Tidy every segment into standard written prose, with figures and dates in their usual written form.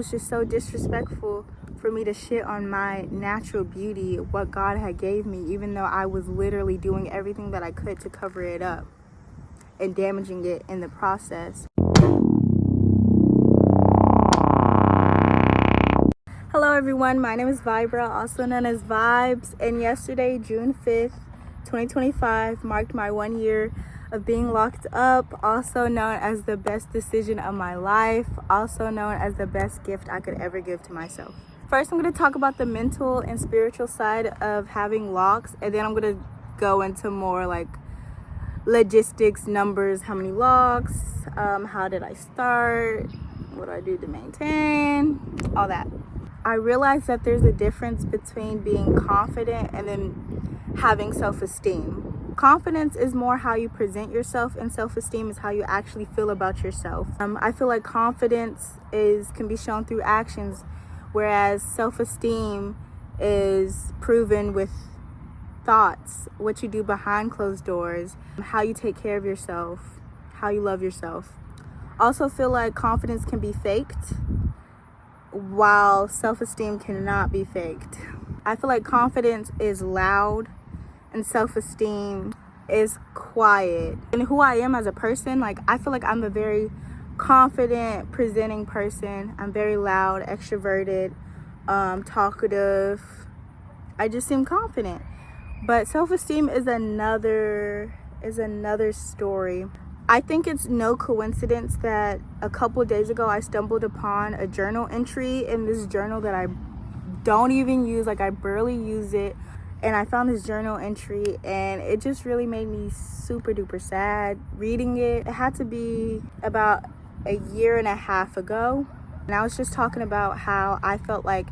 was just so disrespectful for me to shit on my natural beauty, what God had gave me, even though I was literally doing everything that I could to cover it up and damaging it in the process. Hello everyone, my name is Vibra, also known as Vibes, and yesterday, June 5th, 2025, marked my 1 year of being locked up, also known as the best decision of my life, also known as the best gift I could ever give to myself. First, I'm going to talk about the mental and spiritual side of having locks, and then I'm going to go into more like logistics, numbers, how many locks, how did I start, what do I do to maintain, all that. I realized that there's a difference between being confident and then having self-esteem. Confidence is more how you present yourself, and self-esteem is how you actually feel about yourself. I feel like confidence can be shown through actions, whereas self-esteem is proven with thoughts, what you do behind closed doors, how you take care of yourself, how you love yourself. Also feel like confidence can be faked, while self-esteem cannot be faked. I feel like confidence is loud and self-esteem is quiet. And who I am as a person, like I feel like I'm a very confident, presenting person. I'm very loud, extroverted, talkative. I just seem confident. But self-esteem is another story. I think it's no coincidence that a couple days ago I stumbled upon a journal entry in this journal that I don't even use, like I barely use it. And I found this journal entry and it just really made me super duper sad reading it. It had to be about a year and a half ago. And I was just talking about how I felt like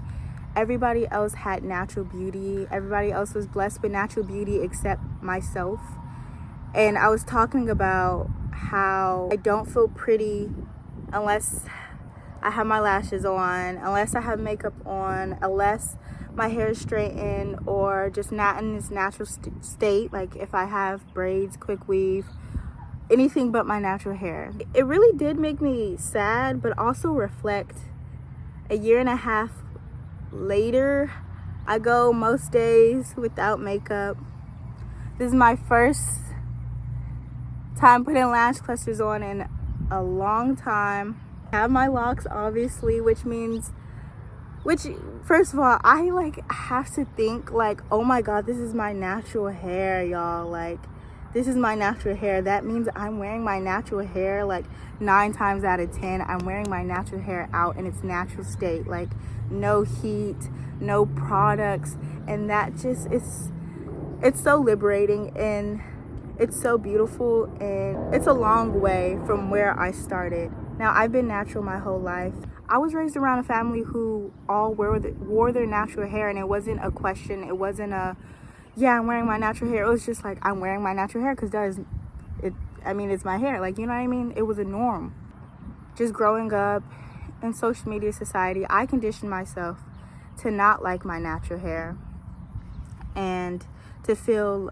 everybody else had natural beauty. Everybody else was blessed with natural beauty except myself. And I was talking about how I don't feel pretty unless I have my lashes on, unless I have makeup on, unless my hair is straightened or just not in its natural state, like if I have braids, quick weave, anything but my natural hair. It really did make me sad, but also reflect. A year and a half later, I go most days without makeup. This is my first time putting lash clusters on in a long time. I have my locks, obviously, which first of all, I like have to think like, oh my god, this is my natural hair, y'all. Like, this is my natural hair. That means I'm wearing my natural hair like 9 times out of 10. I'm wearing my natural hair out in its natural state, like no heat, no products, and that just it's so liberating and it's so beautiful, and it's a long way from where I started. Now, I've been natural my whole life. I was raised around a family who all wore their natural hair, and it wasn't a question. It wasn't yeah, I'm wearing my natural hair. It was just like, I'm wearing my natural hair because it's my hair. Like, you know what I mean? It was a norm. Just growing up in social media society, I conditioned myself to not like my natural hair and to feel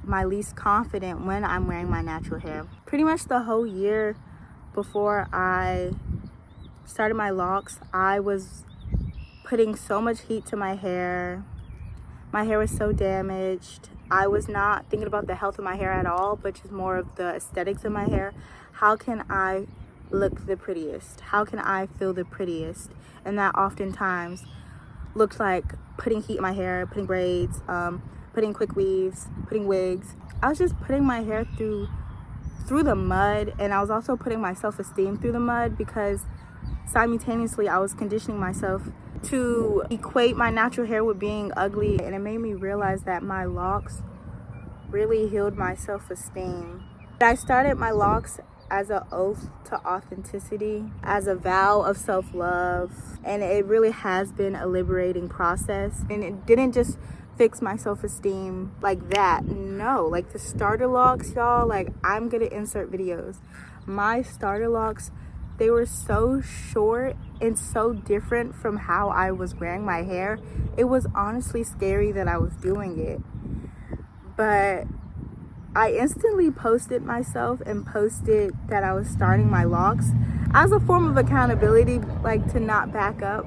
my least confident when I'm wearing my natural hair. Pretty much the whole year before I started my locks, I was putting so much heat to my hair. My hair was so damaged. I was not thinking about the health of my hair at all, but just more of the aesthetics of my hair. How can I look the prettiest? How can I feel the prettiest? And that oftentimes looked like putting heat in my hair, putting braids, putting quick weaves, putting wigs. I was just putting my hair through the mud, and I was also putting my self-esteem through the mud because simultaneously I was conditioning myself to equate my natural hair with being ugly, and it made me realize that my locks really healed my self-esteem. I started my locks as an oath to authenticity, as a vow of self-love, and it really has been a liberating process. And it didn't just fix my self-esteem like that. No, like the starter locks, y'all, like I'm gonna insert videos. My starter locks, they were so short and so different from how I was wearing my hair. It was honestly scary that I was doing it. But I instantly posted myself and posted that I was starting my locks. as a form of accountability, like to not back out.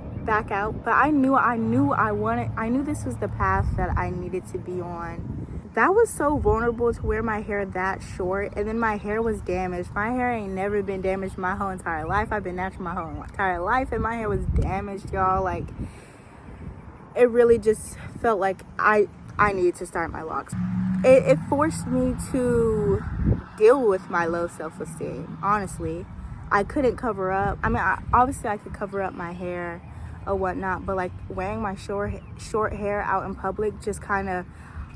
But I knew this was the path that I needed to be on. That was so vulnerable to wear my hair that short, and then my hair was damaged. My hair ain't never been damaged my whole entire life. I've been natural my whole entire life, and my hair was damaged, y'all. Like, it really just felt like I needed to start my locks. It forced me to deal with my low self-esteem, honestly. I couldn't cover up. I mean, obviously I could cover up my hair or whatnot, but like wearing my short hair out in public just kind of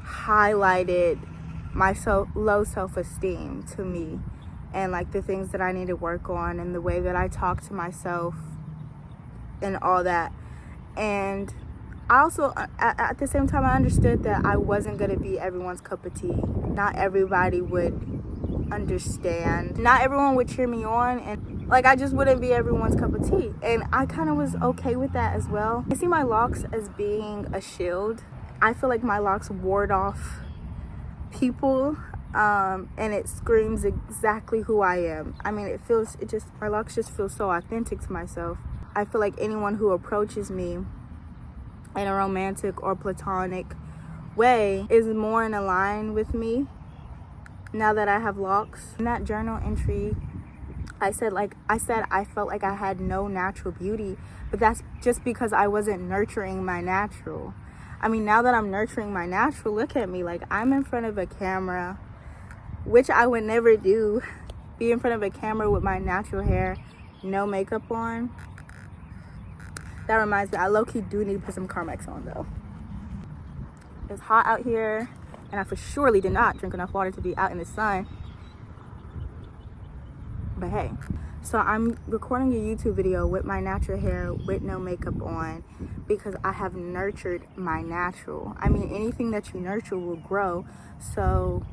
highlighted my low self-esteem to me, and like the things that I need to work on, and the way that I talk to myself and all that. And I also, at the same time, I understood that I wasn't going to be everyone's cup of tea. Not everybody would understand. Not everyone would cheer me on, and like I just wouldn't be everyone's cup of tea. And I kind of was okay with that as well. I see my locks as being a shield. I feel like my locks ward off people, and it screams exactly who I am. I mean, my locks just feel so authentic to myself. I feel like anyone who approaches me in a romantic or platonic way is more in line with me now that I have locks. In that journal entry, I said I felt like I had no natural beauty, but that's just because I wasn't nurturing my natural. I mean, now that I'm nurturing my natural, look at me. Like, I'm in front of a camera, which I would never do. Be in front of a camera with my natural hair, no makeup on. That reminds me, I low-key do need to put some Carmex on though. It's hot out here, and I for surely did not drink enough water to be out in the sun. But hey, so I'm recording a YouTube video with my natural hair with no makeup on because I have nurtured my natural. I mean, anything that you nurture will grow. So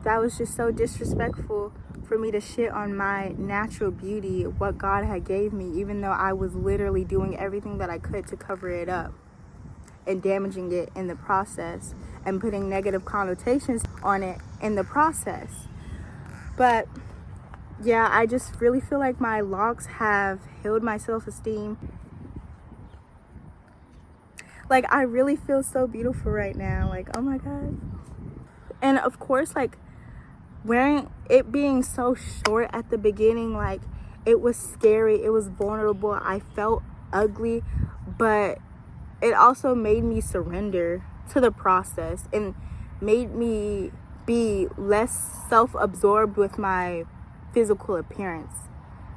that was just so disrespectful for me to shit on my natural beauty, what God had gave me, even though I was literally doing everything that I could to cover it up and damaging it in the process and putting negative connotations on it in the process. But yeah, I just really feel like my locks have healed my self-esteem. Like, I really feel so beautiful right now. Like, oh my God. And of course, like, wearing it being so short at the beginning, like, it was scary, it was vulnerable, I felt ugly, but it also made me surrender to the process and made me be less self-absorbed with my physical appearance.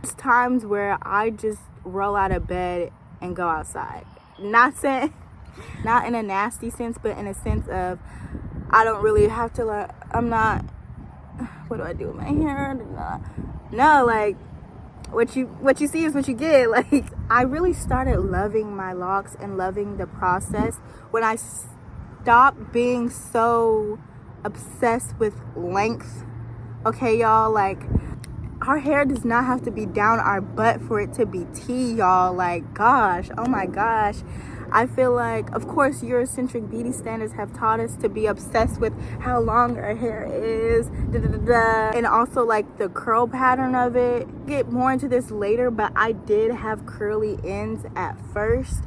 There's times where I just roll out of bed and go outside. Not in a nasty sense, but in a sense of I don't really have to, like, I'm not, what do I do with my hair? No, like, what you see is what you get. Like, I really started loving my locks and loving the process when I stopped being so obsessed with length. Okay, y'all, like, our hair does not have to be down our butt for it to be tea, y'all. Like, gosh, oh my gosh. I feel like, of course, Eurocentric beauty standards have taught us to be obsessed with how long our hair is, and also like the curl pattern of it. Get more into this later, but I did have curly ends at first.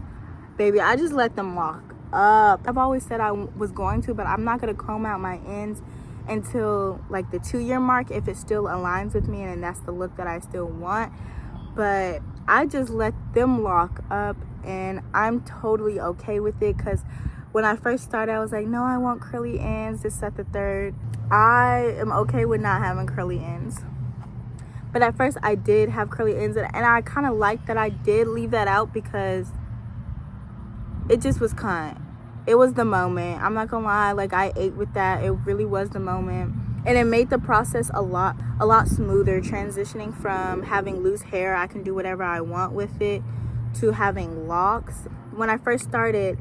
Baby, I just let them lock up. I've always said I was going to, but I'm not going to comb out my ends until like the 2-year mark if it still aligns with me and that's the look that I still want. But I just let them lock up, and I'm totally okay with it, because when I first started, I was like, no, I want curly ends, this, that, the third. I am okay with not having curly ends. But at first I did have curly ends, and I kind of liked that I did leave that out because it just was kind. It was the moment. I'm not gonna lie, like, I ate with that. It really was the moment. And it made the process a lot smoother, transitioning from having loose hair, I can do whatever I want with it, to having locks. When I first started,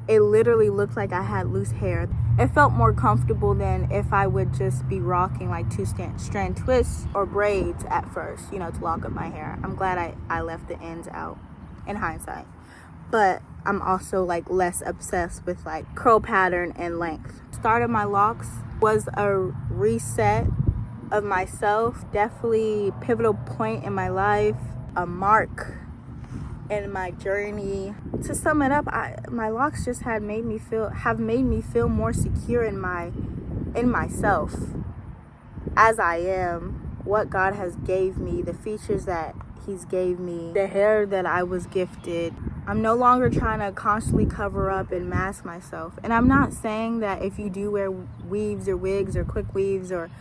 it literally looked like I had loose hair. It felt more comfortable than if I would just be rocking like 2-strand twists or braids at first, you know, to lock up my hair. I'm glad I left the ends out in hindsight. But I'm also like less obsessed with like curl pattern and length. Start of my locks was a reset of myself, definitely pivotal point in my life, a mark in my journey. To sum it up, my locks just have made me feel more secure in myself, as I am, what God has gave me, the features that He's gave me, the hair that I was gifted. I'm no longer trying to constantly cover up and mask myself. And I'm not saying that if you do wear weaves or wigs or quick weaves or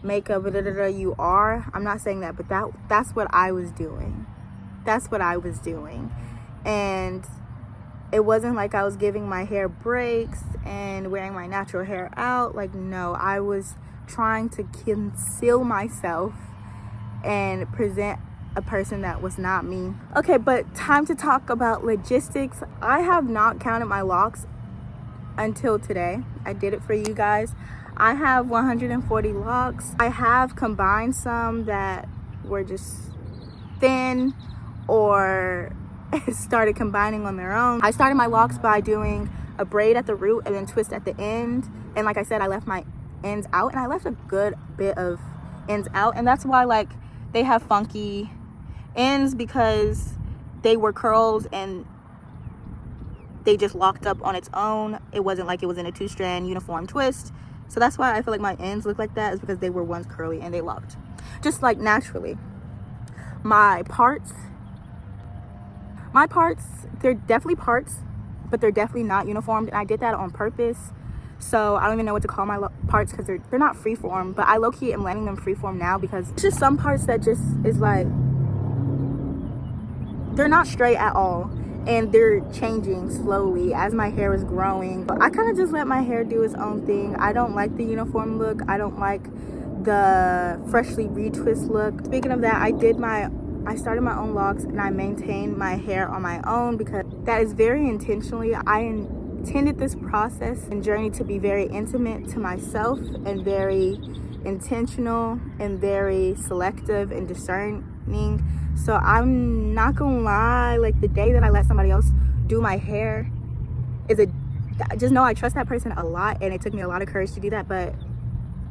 makeup, you are. I'm not saying that, but that's what I was doing. That's what I was doing. And it wasn't like I was giving my hair breaks and wearing my natural hair out. Like, no, I was trying to conceal myself and present a person that was not me. Okay, but time to talk about logistics. I have not counted my locks until today. I did it for you guys. I have 140 locks. I have combined some that were just thin or started combining on their own. I started my locks by doing a braid at the root and then twist at the end. And like I said, I left my ends out, and I left a good bit of ends out. And that's why, like, they have funky ends, because they were curls and they just locked up on its own. It wasn't like it was in a 2-strand uniform twist. So that's why I feel like my ends look like that, is because they were once curly and they locked just like naturally. My parts, they're definitely parts, but they're definitely not uniformed, and I did that on purpose. So I don't even know what to call my parts, because they're not freeform, but I low-key am letting them freeform now, because it's just some parts that just is like, they're not straight at all, and they're changing slowly as my hair is growing. But I kind of just let my hair do its own thing. I don't like the uniform look. I don't like the freshly retwist look. Speaking of that, I started my own locks, and I maintained my hair on my own, because that is very intentionally. I intended this process and journey to be very intimate to myself, and very intentional, and very selective and discerning. So I'm not gonna lie, like, the day that I let somebody else do my hair just know I trust that person a lot, and it took me a lot of courage to do that. But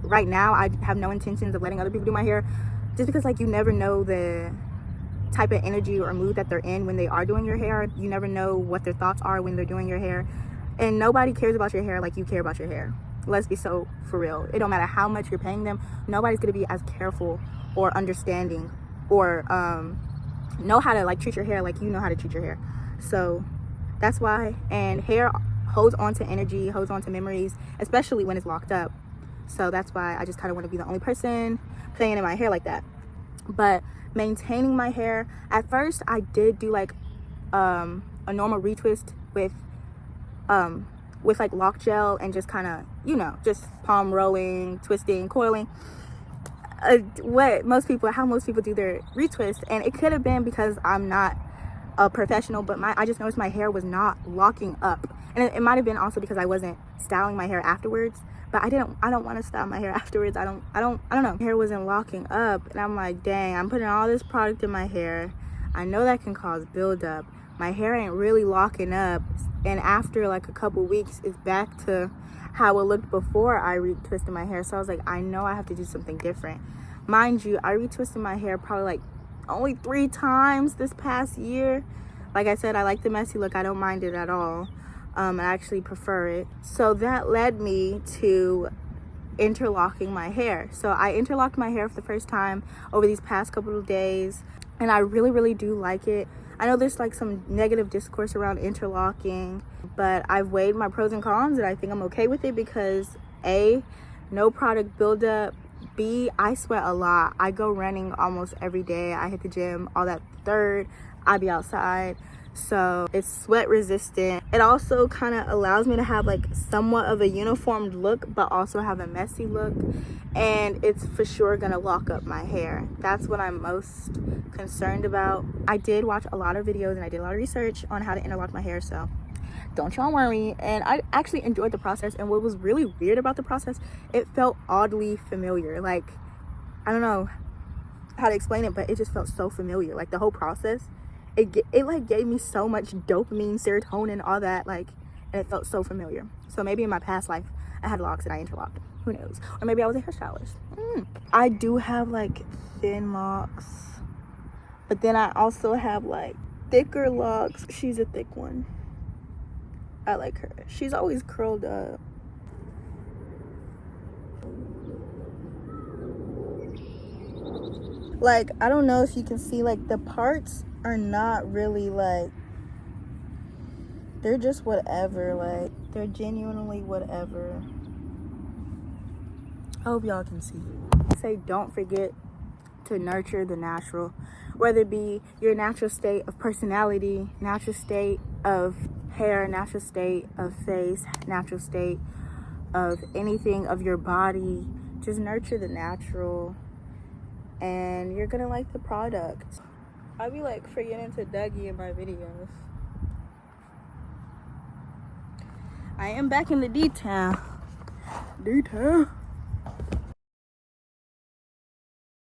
right now I have no intentions of letting other people do my hair, just because, like, you never know the type of energy or mood that they're in when they are doing your hair. You never know what their thoughts are when they're doing your hair, and nobody cares about your hair like you care about your hair. Let's be so for real. It don't matter how much you're paying them, nobody's gonna be as careful or understanding or know how to, like, treat your hair like you know how to treat your hair. So that's why. And hair holds on to energy, holds on to memories, especially when it's locked up. So that's why I just kind of want to be the only person playing in my hair like that. But maintaining my hair, at first I did do like a normal retwist with like lock gel, and just kind of, you know, just palm rolling, twisting, coiling, how most people do their retwist. And it could have been because I'm not a professional, but I just noticed my hair was not locking up, and it might have been also because I wasn't styling my hair afterwards. But I don't want to style my hair afterwards. I don't know. My hair wasn't locking up, and I'm like, dang, I'm putting all this product in my hair. I know that can cause buildup. My hair ain't really locking up, and after like a couple weeks, it's back to how it looked before I retwisted my hair. So I was like, I know I have to do something different. Mind you, I retwisted my hair probably like only 3 times this past year. Like I said, I like the messy look. I don't mind it at all. I actually prefer it. So that led me to interlocking my hair. So I interlocked my hair for the first time over these past couple of days, and I really do like it. I know there's like some negative discourse around interlocking, but I've weighed my pros and cons, and I think I'm okay with it, because A, no product buildup. B, I sweat a lot. I go running almost every day. I hit the gym, all that. Third, I be outside, so it's sweat resistant. It also kind of allows me to have like somewhat of a uniformed look, but also have a messy look, and it's for sure gonna lock up my hair. That's what I'm most concerned about. I did watch a lot of videos, and I did a lot of research on how to interlock my hair, so don't y'all worry. And I actually enjoyed the process, and what was really weird about the process, it felt oddly familiar. Like, I don't know how to explain it, but it just felt so familiar. Like, the whole process, it like gave me so much dopamine, serotonin, all that, like, and it felt so familiar. So maybe in my past life I had locks and I interlocked. Who knows? Or maybe I was a hairstylist. I do have like thin locks, but then I also have like thicker locks. She's a thick one. I like her. She's always curled up. Like, I don't know if you can see, like, the parts are not really like, they're just whatever. Like, they're genuinely whatever. I hope y'all can see. Say, don't forget to nurture the natural, whether it be your natural state of personality, natural state of hair, natural state of face, natural state of anything of your body. Just nurture the natural, and you're gonna like the product. I be like forgetting to Dougie in my videos. I am back in the detail.